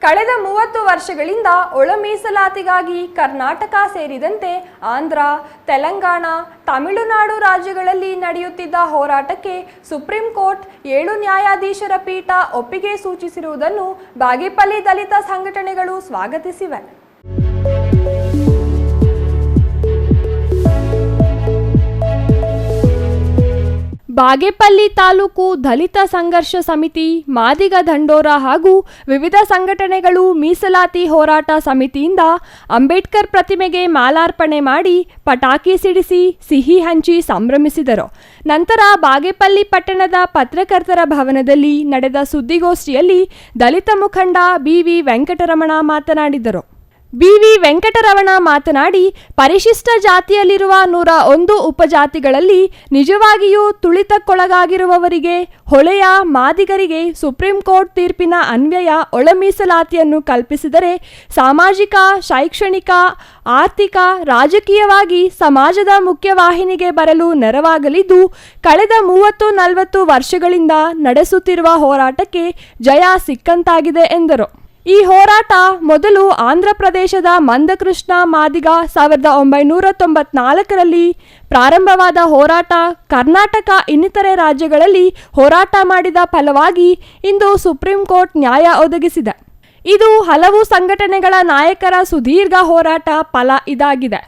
ಕಳೆದ 30 ವರ್ಷಗಳಿಂದ ಒಳ ಮೀಸಲಾತಿಗಾಗಿ ಕರ್ನಾಟಕ ಸೇರಿದಂತೆ ಆಂಧ್ರ, ತೆಲಂಗಾಣ, ತಮಿಳುನಾಡು ರಾಜ್ಯಗಳಲ್ಲಿ ನಡೆಯುತ್ತಿದ್ದ ಹೋರಾಟಕ್ಕೆ ಸುಪ್ರೀಂ ಕೋರ್ಟ್ 7 ನ್ಯಾಯಾಧೀಶರ ಪೀಠ ಒಪ್ಪಿಗೆ ಸೂಚಿಸಿರುವುದನ್ನು ಬಾಗೇಪಲ್ಲಿ ದಲಿತ ಸಂಘಟನೆಗಳು ಸ್ವಾಗತಿಸಿವೆ. ಬಾಗೇಪಲ್ಲಿ ತಾಲೂಕು ದಲಿತ ಸಂಘರ್ಷ ಸಮಿತಿ, ಮಾದಿಗ ದಂಡೋರ ಹಾಗೂ ವಿವಿಧ ಸಂಘಟನೆಗಳು ಮೀಸಲಾತಿ ಹೋರಾಟ ಸಮಿತಿಯಿಂದ ಅಂಬೇಡ್ಕರ್ ಪ್ರತಿಮೆಗೆ ಮಾಲಾರ್ಪಣೆ ಮಾಡಿ ಪಟಾಕಿ ಸಿಡಿಸಿ ಸಿಹಿ ಹಂಚಿ ಸಂಭ್ರಮಿಸಿದರು. ನಂತರ ಬಾಗೇಪಲ್ಲಿ ಪಟ್ಟಣದ ಪತ್ರಕರ್ತರ ಭವನದಲ್ಲಿ ನಡೆದ ಸುದ್ದಿಗೋಷ್ಠಿಯಲ್ಲಿ ದಲಿತ ಮುಖಂಡ ಬಿ.ವಿ. ವೆಂಕಟರಮಣ ಮಾತನಾಡಿದರು. ಬಿ.ವಿ. ವೆಂಕಟರಮಣ ಮಾತನಾಡಿ, ಪರಿಶಿಷ್ಟ ಜಾತಿಯಲ್ಲಿರುವ 101 ಉಪಜಾತಿಗಳಲ್ಲಿ ನಿಜವಾಗಿಯೂ ತುಳಿತಕ್ಕೊಳಗಾಗಿರುವವರಿಗೆ, ಹೊಳೆಯ ಮಾದಿಗರಿಗೆ ಸುಪ್ರೀಂ ಕೋರ್ಟ್ ತೀರ್ಪಿನ ಅನ್ವಯ ಒಳ ಮೀಸಲಾತಿಯನ್ನು ಕಲ್ಪಿಸಿದರೆ ಸಾಮಾಜಿಕ, ಶೈಕ್ಷಣಿಕ, ಆರ್ಥಿಕ, ರಾಜಕೀಯವಾಗಿ ಸಮಾಜದ ಮುಖ್ಯವಾಹಿನಿಗೆ ಬರಲು ನೆರವಾಗಲಿದ್ದು, ಕಳೆದ 30-40 ವರ್ಷಗಳಿಂದ ನಡೆಸುತ್ತಿರುವ ಹೋರಾಟಕ್ಕೆ ಜಯ ಸಿಕ್ಕಂತಾಗಿದೆ ಎಂದರು. ಈ ಹೋರಾಟ ಮೊದಲು ಆಂಧ್ರ ಪ್ರದೇಶದ ಮಂದಕೃಷ್ಣ ಮಾದಿಗ 1994ರಲ್ಲಿ ಪ್ರಾರಂಭವಾದ ಹೋರಾಟ ಕರ್ನಾಟಕ ಇನ್ನಿತರೆ ರಾಜ್ಯಗಳಲ್ಲಿ ಹೋರಾಟ ಮಾಡಿದ ಫಲವಾಗಿ ಇಂದು ಸುಪ್ರೀಂ ಕೋರ್ಟ್ ನ್ಯಾಯ ಒದಗಿಸಿದೆ. ಇದು ಹಲವು ಸಂಘಟನೆಗಳ ನಾಯಕರ ಸುದೀರ್ಘ ಹೋರಾಟ ಫಲ ಇದಾಗಿದೆ.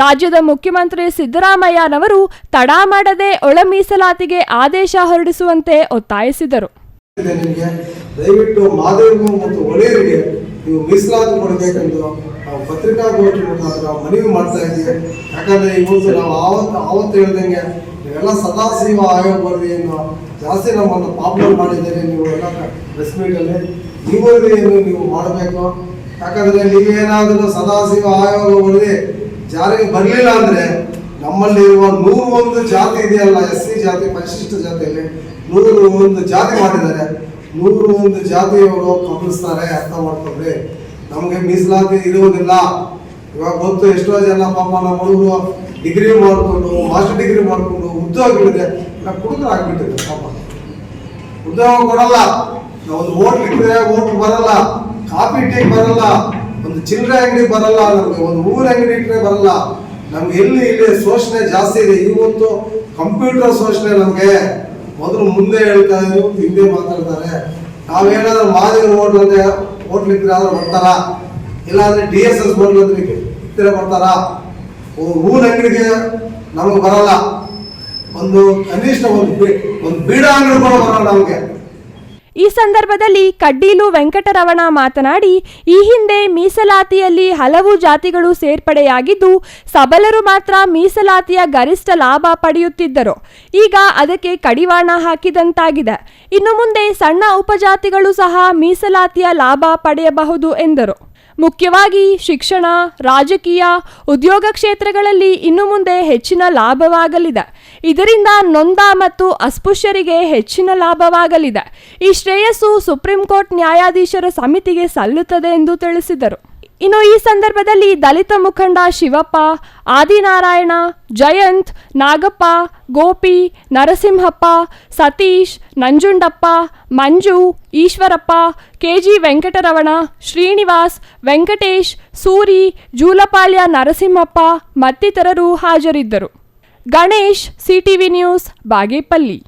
ರಾಜ್ಯದ ಮುಖ್ಯಮಂತ್ರಿ ಸಿದ್ದರಾಮಯ್ಯನವರು ತಡ ಮಾಡದೆ ಒಳ ಮೀಸಲಾತಿಗೆ ಆದೇಶ ಹೊರಡಿಸುವಂತೆ ಒತ್ತಾಯಿಸಿದರು. ದಯವಿಟ್ಟು ಮಾದೇವರಿಗೂ ಮತ್ತು ಒಡೆಯರಿಗೆ ನೀವು ಮೀಸಲಾತಿ ಕೊಡಬೇಕೆಂದು ನಾವು ಪತ್ರಿಕಾಗೋಷ್ಠಿ ಮುಖಾಂತರ ಮನವಿ ಮಾಡ್ತಾ ಇದ್ದೀವಿ. ಯಾಕಂದ್ರೆ ಇವತ್ತು ನಾವು ಆವತ್ತು ಹೇಳ್ದಂಗೆ ನೀವೆಲ್ಲ ಸದಾಶಿವ ಆಯೋಗ ವರದಿಯನ್ನು ಜಾಸ್ತಿ ನಮ್ಮನ್ನು ಪಾಪ್ಯುಲರ್ ಮಾಡಿದ್ದೀರಿ. ನೀವು ಎಲ್ಲ ಪ್ರೆಸ್ ಮೀಟಲ್ಲಿ ಈ ವರದಿಯನ್ನು ನೀವು ಮಾಡಬೇಕು. ಯಾಕಂದ್ರೆ ನೀವೇನಾದರೂ ಸದಾಶಿವ ಆಯೋಗ ವರದಿ ಜಾರಿಗೆ ಬರಲಿಲ್ಲ ಅಂದ್ರೆ ನಮ್ಮಲ್ಲಿರುವ 101 ಜಾತಿ ಇದೆಯಲ್ಲ, SC ಜಾತಿ, ಪರಿಶಿಷ್ಟ ಜಾತಿಯಲ್ಲಿ 101 ಜಾತಿ ಮಾಡಿದ್ದಾರೆ. 101 ಜಾತಿಯವರು ಕಬಲಿಸ್ತಾರೆ. ಅರ್ಥ ಮಾಡ್ಕೊಂಡ್ರಿ, ನಮಗೆ ಮೀಸಲಾತಿ ಇರುವುದಿಲ್ಲ. ಇವಾಗ ಗೊತ್ತು, ಎಷ್ಟೋ ಜನ ಪಾಪ ನಮ್ಮ ಹುಡುಗರು ಡಿಗ್ರಿ ಮಾಡಿಕೊಂಡು, ಮಾಸ್ಟರ್ ಡಿಗ್ರಿ ಮಾಡಿಕೊಂಡು ಉದ್ಯೋಗಗಳಿದೆ ಕುಡಿದ್ರೆ ಆಗ್ಬಿಟ್ಟಿದೆ. ಪಾಪ ಉದ್ಯೋಗ ಕೊಡಲ್ಲ, ಒಂದು ಓಟ್ ಇಟ್ಟರೆ ಓಟ್ ಬರಲ್ಲ, ಕಾಫಿ ಟೀ ಬರಲ್ಲ, ಒಂದು ಚಿಲ್ಲರೆ ಅಂಗಡಿ ಬರಲ್ಲ, ನಮಗೆ ಒಂದು ಊರ ಅಂಗಡಿ ಇಟ್ಟರೆ ಬರಲ್ಲ. ನಮ್ಗೆ ಇಲ್ಲಿ ಶೋಷಣೆ ಜಾಸ್ತಿ ಇದೆ. ಇವತ್ತು ಕಂಪ್ಯೂಟರ್ ಶೋಷಣೆ ನಮಗೆ ಮೊದಲು ಮುಂದೆ ಹೇಳ್ತಾ ಇದ್ರು, ಹಿಂದೆ ಮಾತಾಡ್ತಾರೆ. ನಾವೇನಾದ್ರೂ ಮಾದಿಗರು ಹೋಟ್ಲಿದ್ರೆ ಆದ್ರೆ ಬರ್ತಾರ, ಇಲ್ಲಾಂದ್ರೆ DSS ಹೋಟ್ಲಿದ್ರೆ ಬರ್ತಾರ. ಊರ ಅಂಗಡಿಗೆ ನಮ್ಗೆ ಬರಲ್ಲ, ಒಂದು ಕನಿಷ್ಠ ಒಂದು ಬೀಡ ಅಂಗಡಿ ಕೂಡ ಬರಲ್ಲ ನಮ್ಗೆ. ಈ ಸಂದರ್ಭದಲ್ಲಿ ಕಡ್ಡೀಲು ವೆಂಕಟರಮಣ ಮಾತನಾಡಿ, ಈ ಹಿಂದೆ ಮೀಸಲಾತಿಯಲ್ಲಿ ಹಲವು ಜಾತಿಗಳು ಸೇರ್ಪಡೆಯಾಗಿದ್ದು ಸಬಲರು ಮಾತ್ರ ಮೀಸಲಾತಿಯ ಗರಿಷ್ಠ ಲಾಭ ಪಡೆಯುತ್ತಿದ್ದರು. ಈಗ ಅದಕ್ಕೆ ಕಡಿವಾಣ ಹಾಕಿದಂತಾಗಿದೆ. ಇನ್ನು ಮುಂದೆ ಸಣ್ಣ ಉಪಜಾತಿಗಳು ಸಹ ಮೀಸಲಾತಿಯ ಲಾಭ ಪಡೆಯಬಹುದು ಎಂದರು. ಮುಖ್ಯವಾಗಿ ಶಿಕ್ಷಣ, ರಾಜಕೀಯ, ಉದ್ಯೋಗ ಕ್ಷೇತ್ರಗಳಲ್ಲಿ ಇನ್ನು ಮುಂದೆ ಹೆಚ್ಚಿನ ಲಾಭವಾಗಲಿದೆ. ಇದರಿಂದ ನೊಂದ ಮತ್ತು ಅಸ್ಪೃಶ್ಯರಿಗೆ ಹೆಚ್ಚಿನ ಲಾಭವಾಗಲಿದೆ. ಈ ಶ್ರೇಯಸ್ಸು ಸುಪ್ರೀಂ ಕೋರ್ಟ್ ನ್ಯಾಯಾಧೀಶರ ಸಮಿತಿಗೆ ಸಲ್ಲುತ್ತದೆ ಎಂದು ತಿಳಿಸಿದರು. ಇನ್ನು ಈ ಸಂದರ್ಭದಲ್ಲಿ ದಲಿತ ಮುಖಂಡ ಶಿವಪ್ಪ, ಆದಿನಾರಾಯಣ, ಜಯಂತ್, ನಾಗಪ್ಪ, ಗೋಪಿ, ನರಸಿಂಹಪ್ಪ, ಸತೀಶ್, ನಂಜುಂಡಪ್ಪ, ಮಂಜು, ಈಶ್ವರಪ್ಪ, KG ವೆಂಕಟರಮಣ, ಶ್ರೀನಿವಾಸ್, ವೆಂಕಟೇಶ್, ಸೂರಿ, ಜೂಲಪಾಳ್ಯ ನರಸಿಂಹಪ್ಪ ಮತ್ತಿತರರು ಹಾಜರಿದ್ದರು. Ganesh, CTV news, Bagepalli.